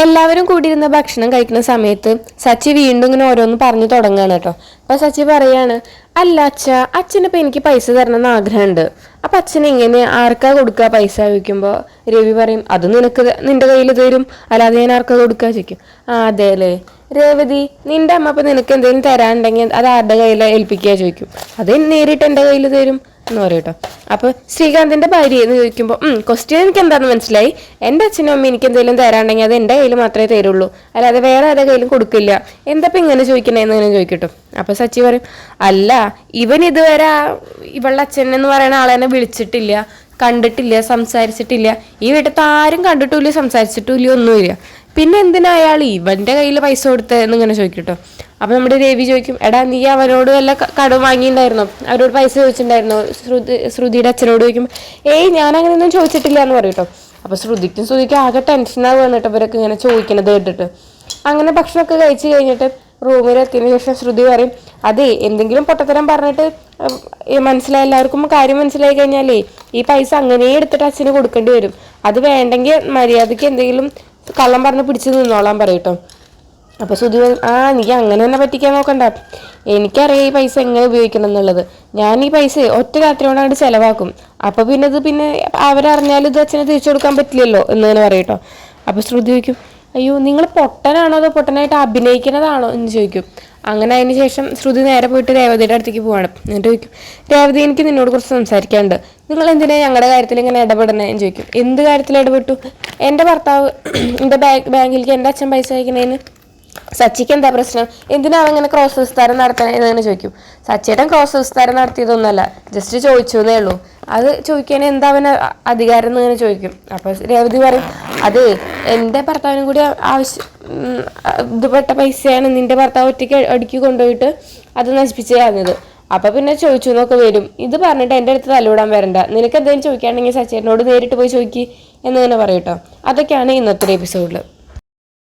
എല്ലാവരും കൂടിയിരുന്ന ഭക്ഷണം കഴിക്കുന്ന സമയത്ത് സച്ചി വീണ്ടും ഇങ്ങനെ ഓരോന്ന് പറഞ്ഞു തുടങ്ങുകയാണ് കേട്ടോ. അപ്പൊ സച്ചി പറയാണ്, അല്ല അച്ഛനിപ്പോ എനിക്ക് പൈസ തരണമെന്ന് ആഗ്രഹമുണ്ട്. അപ്പൊ അച്ഛൻ എങ്ങനെ ആർക്കാ കൊടുക്കുക പൈസ ചോദിക്കുമ്പോ രവി പറയും, അത് നിനക്ക് നിന്റെ കയ്യിൽ തരും, അല്ലാതെ ഞാൻ ആർക്കാ കൊടുക്കുക ചോദിക്കും. അതെ അല്ലേ രേവതി, നിന്റെ അമ്മ അപ്പൊ നിനക്ക് എന്തെങ്കിലും തരാനുണ്ടെങ്കിൽ അത് ആരുടെ കയ്യിൽ ഏൽപ്പിക്കുക ചോദിക്കും. അത് നേരിട്ട് എൻ്റെ കയ്യിൽ തരും എന്ന് പറയും കേട്ടോ. അപ്പൊ ശ്രീകാന്തിന്റെ ഭാര്യ എന്ന് ചോദിക്കുമ്പോൾ ക്വസ്റ്റ്യൻ എനിക്ക് എന്താന്ന് മനസ്സിലായി. എൻ്റെ അച്ഛനും അമ്മ എനിക്ക് എന്തെങ്കിലും തരാനുണ്ടെങ്കിൽ അത് എൻ്റെ കയ്യിൽ മാത്രമേ തരുള്ളൂ, അല്ലാതെ വേറെ ആരുടെ കയ്യിലും കൊടുക്കില്ല. എന്താ ഇങ്ങനെ ചോദിക്കണേന്ന് ഇങ്ങനെ ചോദിക്കട്ടോ. അപ്പൊ സച്ചി പറയും, അല്ല ഇവൻ ഇതുവരെ ഇവളുടെ അച്ഛൻ എന്ന് പറയുന്ന ആളെന്നെ വിളിച്ചിട്ടില്ല, കണ്ടിട്ടില്ല, സംസാരിച്ചിട്ടില്ല. ഈ വീട്ടിലത്തെ ആരും കണ്ടിട്ടില്ല, സംസാരിച്ചിട്ടില്ല, ഒന്നുമില്ല. പിന്നെ എന്തിനാ അയാൾ ഇവന്റെ കയ്യിൽ പൈസ കൊടുത്തതെന്ന് ഇങ്ങനെ ചോദിക്കട്ടോ. അപ്പൊ നമ്മുടെ രവി ചോദിക്കും, എടാ നീ അവനോട് വല്ല കടം വാങ്ങിയിട്ടുണ്ടായിരുന്നോ, അവരോട് പൈസ ചോദിച്ചിട്ടുണ്ടായിരുന്നോ? ശ്രുതിയുടെ അച്ഛനോട് ചോദിക്കും, ഞാൻ അങ്ങനെയൊന്നും ചോദിച്ചിട്ടില്ല എന്ന് പറയട്ടോ. അപ്പൊ ശ്രുതിക്കും ആകെ ടെൻഷനാകുക വന്നിട്ട് ഇവരൊക്കെ ഇങ്ങനെ ചോദിക്കണത് കേട്ടിട്ട്. അങ്ങനെ ഭക്ഷണമൊക്കെ കഴിച്ചു കഴിഞ്ഞിട്ട് റൂമിലെത്തിയതിനു ശേഷം ശ്രുതി പറയും, അതെ എന്തെങ്കിലും പൊട്ടത്തരം പറഞ്ഞിട്ട് എല്ലാവർക്കും കാര്യം മനസ്സിലായി കഴിഞ്ഞാലേ ഈ പൈസ അങ്ങനെ എടുത്തിട്ട് അച്ഛന് കൊടുക്കേണ്ടി വരും. അത് വേണ്ടെങ്കിൽ മര്യാദയ്ക്ക് എന്തെങ്കിലും കള്ളം പറഞ്ഞ് പിടിച്ച് നിന്നോളാൻ പറയട്ടോ. അപ്പൊ ശ്രുതി നീ അങ്ങനെ തന്നെ പറ്റിക്കാൻ നോക്കണ്ട, എനിക്കറിയാം ഈ പൈസ എങ്ങനെ ഉപയോഗിക്കണം എന്നുള്ളത്. ഞാൻ ഈ പൈസ ഒറ്റ രാത്രി കൊണ്ടാണ്ട് ചെലവാക്കും. അപ്പൊ പിന്നെ അവരറിഞ്ഞാലും ഇത് അച്ഛനെ തിരിച്ചു കൊടുക്കാൻ പറ്റില്ലല്ലോ എന്ന് തന്നെ പറയട്ടോ. അപ്പൊ ശ്രുതി ചോദിക്കും, അയ്യോ നിങ്ങൾ പൊട്ടനാണോ അതോ പൊട്ടനായിട്ട് അഭിനയിക്കുന്നതാണോ എന്ന് ചോദിക്കും. അങ്ങനെ അതിന് ശേഷം ശ്രുതി നേരെ പോയിട്ട് രേവതിയുടെ അടുത്തേക്ക് പോവാണ്. എന്നിട്ട് ചോദിക്കും, രേവതി എനിക്ക് നിന്നോട് കുറച്ച് സംസാരിക്കാനുണ്ട്. നിങ്ങൾ എന്തിനാ ഞങ്ങളുടെ കാര്യത്തിൽ ഇങ്ങനെ ഇടപെടണേ എന്ന് ചോദിക്കും. എന്ത് കാര്യത്തിൽ ഇടപെട്ടു? എൻ്റെ ഭർത്താവ് എൻ്റെ ബാങ്കിലേക്ക് എൻ്റെ അച്ഛൻ പൈസ അയക്കുന്നതിന് സച്ചിക്ക് എന്താ പ്രശ്നം? എന്തിനാ അങ്ങനെ ക്രോസ് വിസ്താരം നടത്തണേന്ന് ചോദിക്കും. സച്ചിയേട്ടൻ ക്രോസ് വിസ്താരം നടത്തിയതൊന്നുമല്ല, ജസ്റ്റ് ചോദിച്ചു എന്നേ ഉള്ളൂ. അത് ചോദിക്കാൻ എന്താ അവന് അധികാരം എന്ന് ഇങ്ങനെ ചോദിക്കും. അപ്പൊ രേവതി പറയും, അത് എൻ്റെ ഭർത്താവിനും കൂടി ഇതുപെട്ട പൈസയാണ് നിന്റെ ഭർത്താവ് ഒറ്റയ്ക്ക് അടുക്കി കൊണ്ടുപോയിട്ട് അത് നശിപ്പിച്ച് കളഞ്ഞത്. അപ്പൊ പിന്നെ ചോദിച്ചു എന്നൊക്കെ വരും. ഇത് പറഞ്ഞിട്ട് എൻ്റെ അടുത്ത് തലവിടാൻ വരണ്ട, നിനക്ക് എന്തെങ്കിലും ചോദിക്കുകയാണെങ്കിൽ സച്ചിയേട്ടനോട് നേരിട്ട് പോയി ചോദിക്കി എന്ന് തന്നെ പറയട്ടോ. അതൊക്കെയാണ് ഇന്നത്തെ എപ്പിസോഡിൽ.